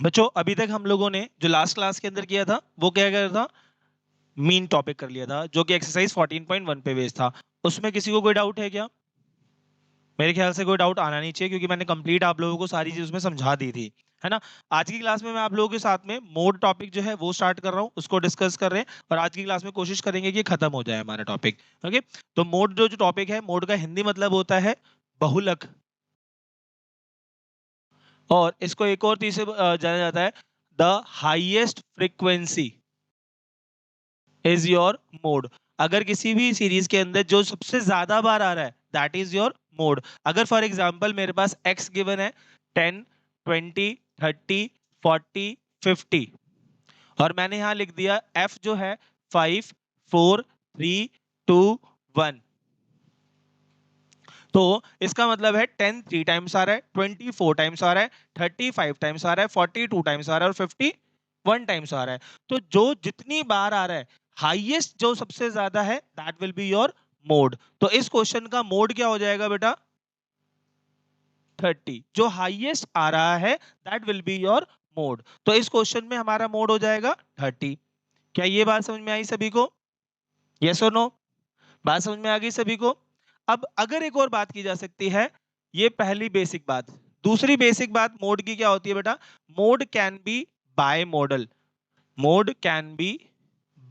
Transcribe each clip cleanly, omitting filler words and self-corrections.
बच्चों अभी तक हम लोगों ने जो लास्ट क्लास के अंदर किया था वो क्या किया था, मीन टॉपिक कर लिया था, जो कि एक्सरसाइज 14.1 पे बेस्ड था। उसमें किसी को कोई डाउट है क्या? मेरे ख्याल से कोई डाउट आना नहीं चाहिए, क्योंकि मैंने कंप्लीट आप लोगों को सारी चीज उसमें समझा दी थी, है ना। आज की क्लास में मैं आप लोगों के साथ में मोड टॉपिक जो है वो स्टार्ट कर रहा हूँ, उसको डिस्कस कर रहे हैं, और आज की क्लास में कोशिश करेंगे कि खत्म हो जाए हमारा टॉपिक। ओके, तो मोड जो जो टॉपिक है, मोड का हिंदी मतलब होता है बहुलक, और इसको एक और तीर से जाना जाता है, the highest frequency is your mode. अगर किसी भी सीरीज के अंदर जो सबसे ज्यादा बार आ रहा है, दैट इज योर मोड। अगर फॉर एग्जांपल मेरे पास एक्स गिवन है 10, 20, 30, 40, 50, और मैंने यहां लिख दिया एफ जो है 5, 4, 3, 2, 1, तो इसका मतलब है 10 3 टाइम्स आ रहा है, 20 4 टाइम्स आ रहा है, 30 5 टाइम्स आ रहा है, 40 2 टाइम्स आ रहा है, और 50 1 टाइम्स आ रहा है। तो जो जितनी बार आ रहा है, हाईएस्ट जो सबसे ज्यादा है, that will be your mode. तो इस क्वेश्चन का मोड क्या हो जाएगा बेटा? 30। जो हाईएस्ट आ रहा है, that will be your mode. तो इस क्वेश्चन में हमारा मोड हो जाएगा 30। क्या ये बात समझ में आई सभी को? यस और नो? बात समझ में आ गई सभी को? अब अगर एक और बात की जा सकती है, ये पहली बेसिक बात। दूसरी बेसिक बात मोड की क्या होती है बेटा? Mode can be bimodal. Mode can be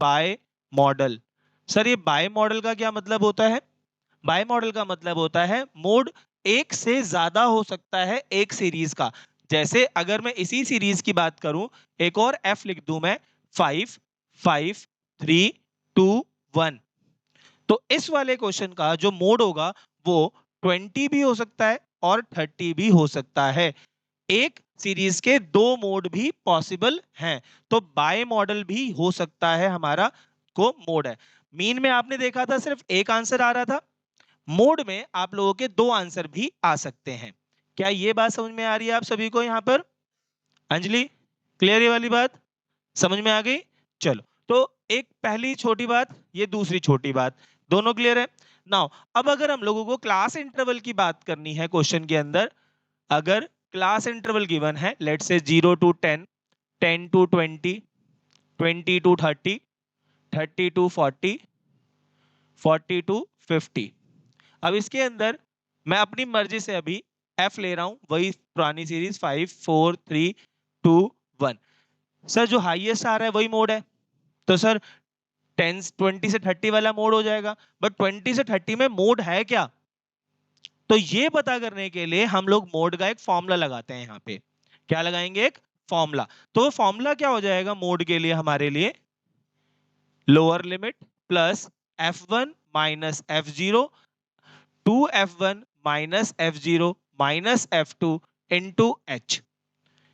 bimodal. Sir ये बाय मॉडल का क्या मतलब होता है? बाय मॉडल का मतलब होता है मोड एक से ज्यादा हो सकता है एक सीरीज का। जैसे अगर मैं इसी सीरीज की बात करूं, एक और एफ लिख दूं मैं, 5, 5, 3, 2, 1, तो इस वाले क्वेश्चन का जो मोड होगा वो 20 भी हो सकता है और 30 भी हो सकता है। एक सीरीज के दो मोड भी पॉसिबल हैं, तो बाय मॉडल भी हो सकता है हमारा, को मोड है। मीन में आपने देखा था सिर्फ एक आंसर आ रहा था, मोड में आप लोगों के दो आंसर भी आ सकते हैं। क्या ये बात समझ में आ रही है आप सभी को यहाँ पर? अंजलि, क्लियर ये वाली बात समझ में आ गई? चलो, तो एक पहली छोटी बात, ये दूसरी छोटी बात, दोनों क्लियर है नाउ। अब अगर हम लोगों को क्लास इंटरवल की बात करनी है क्वेश्चन के अंदर, अगर क्लास इंटरवल गिवन है, let's say 0 to 10, 10 to 20, 20 to 30, 30 to 40, 40 to 50। अब इसके अंदर मैं अपनी मर्जी से अभी एफ ले रहा हूं, वही पुरानी सीरीज 5, 4, 3, 2, 1। सर जो हाईएस्ट आ रहा है वही मोड है, तो सर 10 20 से 30 वाला मोड हो जाएगा। बट 20 से 30 में मोड है क्या? तो ये पता करने के लिए हम लोग मोड का एक फॉर्मूला लगाते हैं यहाँ पे। क्या लगाएंगे? एक फॉर्मूला। तो फॉर्मूला क्या हो जाएगा मोड के लिए हमारे लिए? Lower limit plus f1 minus f0 to f1 minus f0 minus f2 into h।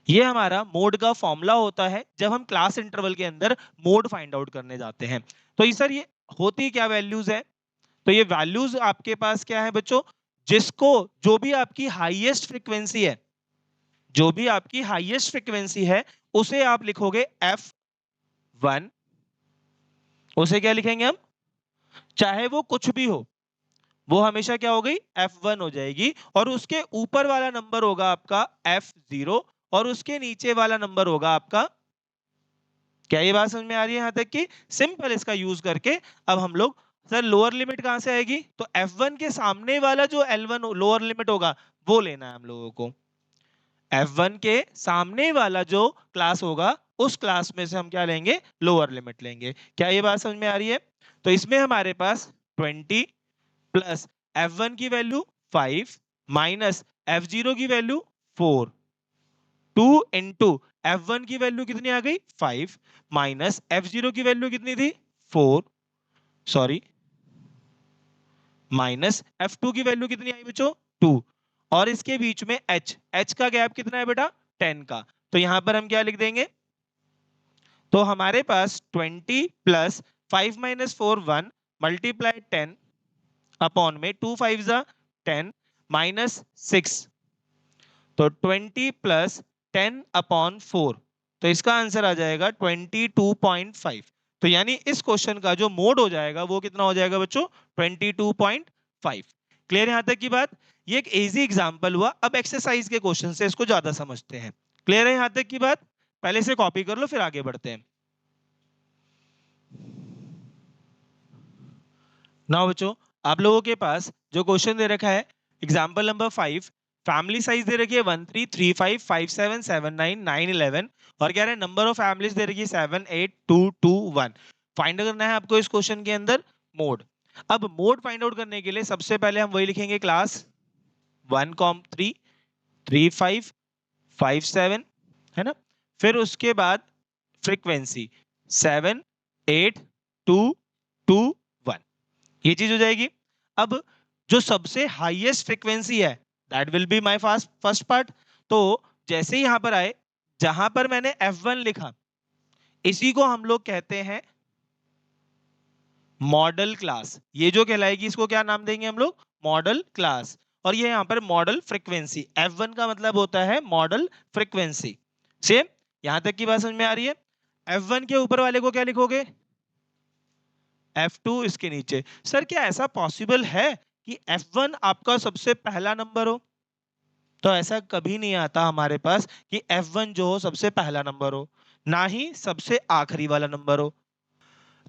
ये हमारा मोड का फॉर्मूला होता है जब हम क्लास इंटरवल के अंदर मोड फाइंड आउट करने जाते हैं। तो ये सर ये होती क्या वैल्यूज है? तो ये वैल्यूज आपके पास क्या है बच्चों? जिसको, जो भी आपकी हाईएस्ट फ्रीक्वेंसी है, जो भी आपकी हाईएस्ट फ्रीक्वेंसी है, उसे आप लिखोगे f1। उसे क्या लिखेंगे हम? चाहे वो कुछ भी हो, वो हमेशा क्या हो गई? f1 हो जाएगी। और उसके ऊपर वाला नंबर होगा आपका f0, और उसके नीचे वाला नंबर होगा आपका, क्या ये बात समझ में आ रही है यहां तक कि सिंपल इसका यूज करके अब हम लोग, सर लोअर लिमिट कहां से आएगी? तो f1 के सामने वाला जो L1 लोअर लिमिट होगा वो लेना है हम लोगों को। f1 के सामने वाला जो क्लास होगा, उस क्लास में से हम क्या लेंगे? लोअर लिमिट लेंगे। क्या ये बात समझ में आ रही है? तो इसमें हमारे पास 20 प्लस f1 की वैल्यू 5 माइनस f0 की वैल्यू 4, 2 इंटू f1 की वैल्यू कितनी आ गई? 5 माइनस f0 की वैल्यू कितनी थी? 4, सॉरी, माइनस f2 की वैल्यू कितनी आई बच्चों? 2, और इसके बीच में h का गैप कितना है बेटा? 10 का। तो यहां पर हम क्या लिख देंगे? तो हमारे पास 20 प्लस 5 माइनस 4 1 मल्टीप्लाई 10 अपॉन में 2 5 जा 10 माइनस 6, तो 20 प्लस 10 अपॉन 4, तो इसका आंसर आ जाएगा 22.5। तो यानी इस क्वेश्चन का जो मोड हो जाएगा वो कितना हो जाएगा बच्चों? 22.5। क्लियर यहां तक की बात? ये एक इजी एग्जांपल हुआ। अब एक्सरसाइज के क्वेश्चन से इसको ज्यादा समझते हैं। क्लियर है यहां तक की बात? पहले से कॉपी कर लो फिर आगे बढ़ते हैं। नाउ बच्चों, आप लोगों के पास जो क्वेश्चन दे रखा है एग्जाम्पल नंबर 5, फैमिली साइज दे रखी है 1335577991 और कह रहे हैं नंबर ऑफ फैमिलीज दे रखी है 78221। फाइंड करना है आपको इस क्वेश्चन के अंदर मोड। अब मोड फाइंड आउट करने के लिए सबसे पहले हम वही लिखेंगे, क्लास 1,3 3 5 5 7, है ना। फिर उसके बाद फ्रीक्वेंसी 7 8 2 2 1, ये चीज हो जाएगी। अब जो सबसे हाईएस्ट फ्रीक्वेंसी है that will be my first part. तो जैसे ही यहां पर आए, जहां पर मैंने F1 लिखा, इसी को हम लोग कहते हैं मॉडल क्लास। ये जो कहलाएगी इसको क्या नाम देंगे हम लोग? Model class. और ये यहां पर मॉडल फ्रीक्वेंसी, F1 का मतलब होता है मॉडल फ्रीक्वेंसी। सेम यहां तक की बात समझ में आ रही है? F1 के ऊपर वाले को क्या लिखोगे? F2 इसके नीचे। सर क्या ऐसा पॉसिबल है कि F1 आपका सबसे पहला नंबर हो? तो ऐसा कभी नहीं आता हमारे पास कि F1 जो हो सबसे पहला नंबर हो, ना ही सबसे आखिरी वाला नंबर हो।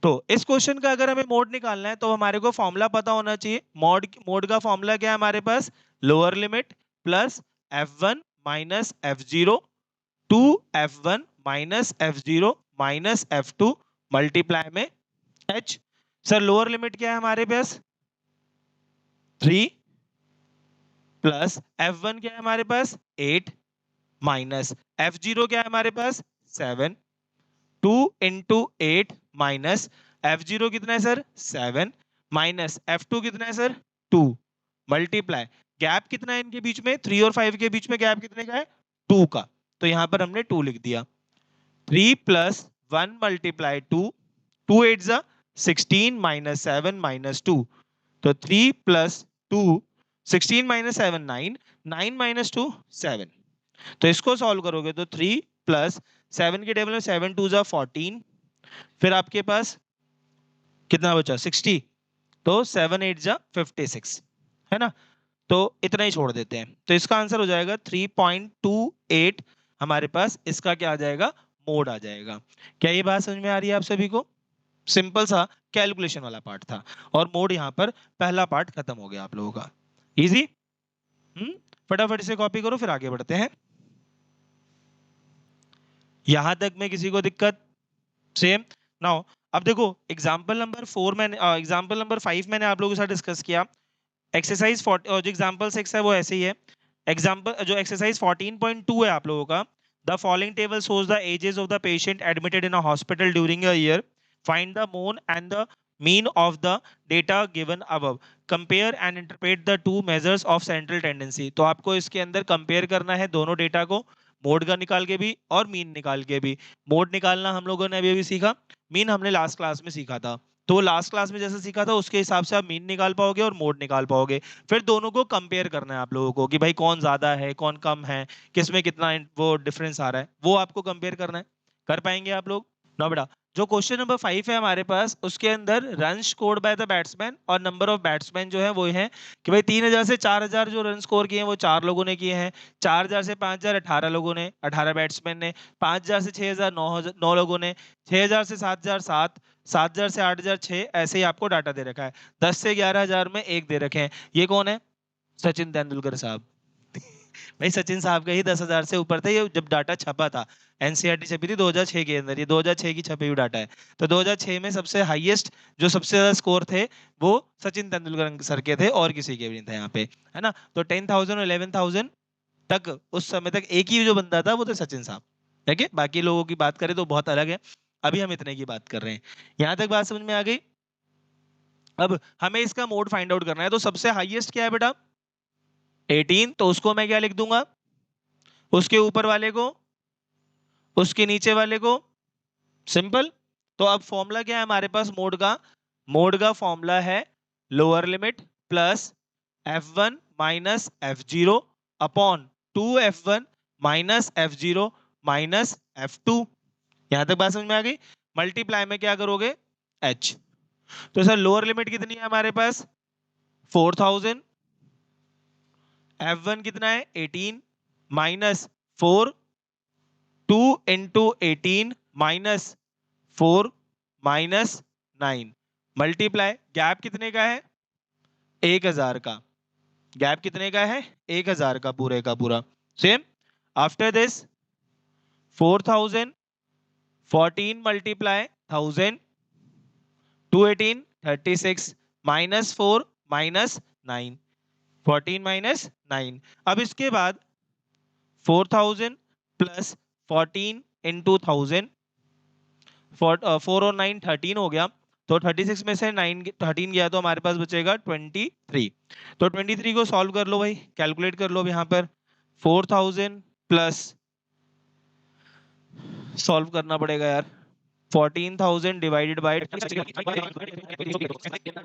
तो इस क्वेश्चन का अगर हमें मोड निकालना है तो हमारे को फॉर्मूला पता होना चाहिए। मोड मोड का फॉर्मूला क्या है हमारे पास? Lower limit plus F1 minus F0 to F1 minus F0 minus F2 multiply में H। सर लोअर लिमिट क्या है हमारे पास? 3 प्लस F1 क्या है हमारे पास? 8 माइनस F0 क्या है हमारे पास? 7। 2 इंटू 8 माइनस F0 कितना है सर? 7 माइनस F2 कितना है सर? 2 मल्टीप्लाई, गैप कितना है इनके बीच में? 3 और 5 के बीच में गैप कितने का है? 2 का। तो यहां पर हमने 2 लिख दिया। 3 प्लस 1 मल्टीप्लाई 2, 2 8 जा 16 माइनस 7 माइनस 2, तो 3 प्लस 2 16 माइनस 7 9, 9 माइनस 2 7। तो इसको सॉल्व करोगे तो 3 प्लस 7 के टेबल में 7 2 जा 14, फिर आपके पास कितना बचा? 60, तो 7 8 जा 56, है ना। तो इतना ही छोड़ देते हैं, तो इसका आंसर हो जाएगा 3.28। हमारे पास इसका क्या आ जाएगा? मोड आ जाएगा। क्या ये बात समझ में आ रही है आप सभी को? सिंपल सा कैलकुलेशन वाला पार्ट था और मोड यहाँ पर पहला पार्ट खत्म हो गया आप लोगों का। इजी। फटाफट से कॉपी करो फिर आगे बढ़ते हैं। यहां तक में किसी को दिक्कत? सेम। नाउ अब देखो एग्जांपल नंबर 4 मैंने एग्जांपल नंबर 5 मैंने आप लोगों के साथ डिस्कस किया। एक्सरसाइज 40 और जो एग्जांपल 6 है वो ऐसे ही है। एग्जांपल जो एक्सरसाइज 14.2 है आप लोगों का, the following table shows the ages of the patient admitted in a hospital during a year, find the mode and the mean of the data given above, compare and interpret the two measures of central tendency. तो आपको इसके अंदर compare करना है दोनों data को, mode का निकाल के भी और मीन निकाल के भी। मोड निकालना हम लोगों ने अभी अभी सीखा, मीन हमने लास्ट क्लास में सीखा था। तो लास्ट क्लास में जैसे सीखा था उसके हिसाब से आप मीन निकाल पाओगे और मोड निकाल पाओगे। फिर दोनों को कंपेयर करना है आप लोगों को कि भाई कौन ज्यादा है कौन कम है, किस में कितना वो डिफरेंस आ रहा है, वो आपको कंपेयर करना है। कर पाएंगे आप लोग? ना बेटा, जो क्वेश्चन नंबर 5 है हमारे पास उसके अंदर run scored by the batsman और नंबर ऑफ बैट्समैन जो है वो है कि भाई 3000 से 4000 जो रन स्कोर किए हैं वो 4 लोगों ने किए हैं, 4000 से 5000 18 लोगों ने, 18 बैट्समैन ने, 5000 से 6000 9 लोगों ने, 6000 से 7000 7, 7000 से 8000 6, ऐसे ही आपको डाटा दे रखा है। 10 से 11000 में एक दे रखे हैं। ये कौन है? सचिन तेंदुलकर साहब। भाई सचिन साहब का ही 10,000 से ऊपर था ये जब डाटा छपा था। एनसीईआरटी छपी थी 2006 के अंदर, ये 2006 की छपी हुई डाटा है। तो 2006 में सबसे हाईएस्ट जो सबसे ज्यादा स्कोर थे वो सचिन तेंदुलकर सर के थे और किसी के भी नहीं था यहाँ पे, है ना। तो 10,000 और 11,000 तक उस समय तक एक ही जो बंदा था वो तो सचिन साहब। ठीक है, बाकी लोगों की बात करें तो बहुत अलग है। अभी हम इतने की बात कर रहे हैं। यहां तक बात समझ में आ गई? अब हमें इसका मोड फाइंड आउट करना है, तो सबसे हाईएस्ट क्या है बेटा? 18, तो उसको मैं क्या लिख दूंगा? उसके ऊपर वाले को, उसके नीचे वाले को, सिंपल। तो अब फॉर्मूला क्या है हमारे पास मोड का? मोड का फॉर्मूला है lower limit plus F1 minus F0 upon 2F1 minus F0 minus F2। यहां तक बात समझ में आ गई? मल्टीप्लाई में क्या करोगे? H। तो सर लोअर लिमिट कितनी है हमारे पास? 4000, F1 कितना है? 18 minus 4 into 18 minus 4 minus 9 multiply, gap कितने का है? 1000 का। गैप कितने का है? 1000 का पूरे का पूरा। Same after this 4000 14 multiply 1000 218 36 minus 4 minus 9 14 minus 9। अब इसके बाद 4000 प्लस 14 इंटू 1000 4 और 9 13 हो गया, तो 36 में से 9 13 गया तो हमारे पास बचेगा 23। तो 23 को सॉल्व कर लो भाई, कैलकुलेट कर लो अब यहाँ पर 4000 प्लस, सॉल्व करना पड़ेगा यार, 14,000 डिवाइडेड बाय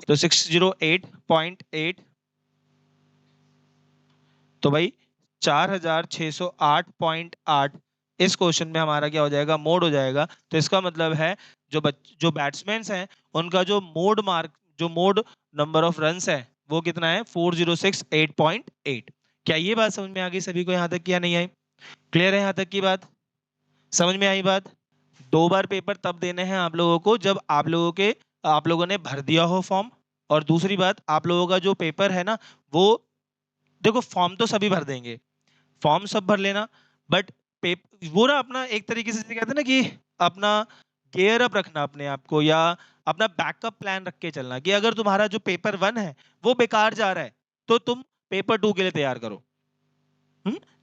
तो 608.8, तो भाई 4608.8 इस क्वेश्चन में हमारा क्या हो जाएगा? मोड हो जाएगा। तो इसका मतलब है जो बैट्समैन हैं उनका जो मोड नंबर ऑफ रन्स है वो कितना है? 4068.8। क्या ये बात समझ में आ गई सभी को यहाँ तक? क्या नहीं आई? क्लियर है यहाँ तक की बात? समझ में आई बात? 2 बार पेपर तब देने हैं आप लोगों को जब आप लोगों ने भर दिया हो फॉर्म। और दूसरी बात, आप लोगों का जो पेपर है ना, वो देखो फॉर्म तो सभी भर देंगे, फॉर्म सब भर लेना, बट वो ना अपना एक तरीके से कहते हैं ना कि अपना गेयर अप रखना अपने आप को, या अपना बैकअप प्लान रख के चलना कि अगर तुम्हारा जो पेपर 1 है वो बेकार जा रहा है तो तुम पेपर 2 के लिए तैयार करो।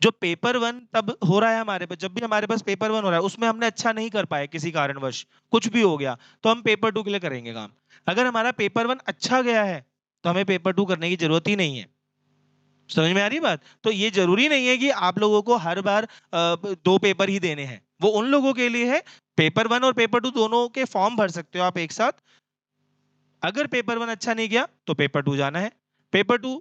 जो पेपर 1 तब हो रहा है हमारे पास, जब भी हमारे पास पेपर 1 हो रहा है उसमें हमने अच्छा नहीं कर पाए किसी कारणवश, कुछ भी हो गया, तो हम पेपर 2 के लिए करेंगे काम। अगर हमारा पेपर 1 अच्छा गया है तो हमें पेपर 2 करने की जरूरत ही नहीं है। समझ में आ रही है बात? तो ये जरूरी नहीं है कि आप लोगों को हर बार 2 पेपर ही देने हैं, वो उन लोगों के लिए है। पेपर 1 और पेपर 2 दोनों के फॉर्म भर सकते हो आप एक साथ। अगर पेपर 1 अच्छा नहीं गया तो पेपर 2 जाना है, पेपर 2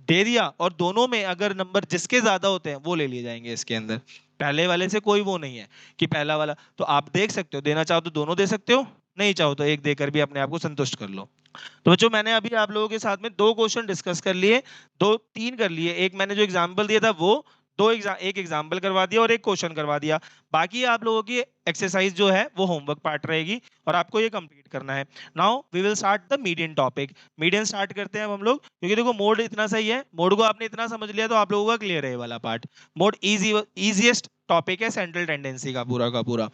दे दिया और दोनों में अगर नंबर जिसके ज्यादा होते हैं वो ले लिए जाएंगे इसके अंदर। पहले वाले से कोई वो नहीं है कि पहला वाला, तो आप देख सकते हो, देना चाहो तो दोनों दे सकते हो, नहीं चाहो तो एक देकर भी अपने आप को संतुष्ट कर लो। तो बच्चों मैंने अभी आप लोगों के साथ में 2 क्वेश्चन डिस्कस कर लिए, 2-3 कर लिए। एक मैंने जो एग्जांपल दिया था वो एक एग्जांपल करवा दिया और एक क्वेश्चन करवा दिया। बाकी आप लोगों की एक्सरसाइज जो है वो होमवर्क पार्ट रहेगी और आपको ये कंप्लीट करना है। Now we will start the median topic. Median start करते हैं अब हम लोग, क्योंकि देखो मोड इतना सही है, मोड को आपने इतना समझ लिया तो आप लोगों का क्लियर है ये वाला पार्ट। मोड इजीएस्ट टॉपिक है सेंट्रल टेंडेंसी का पूरा।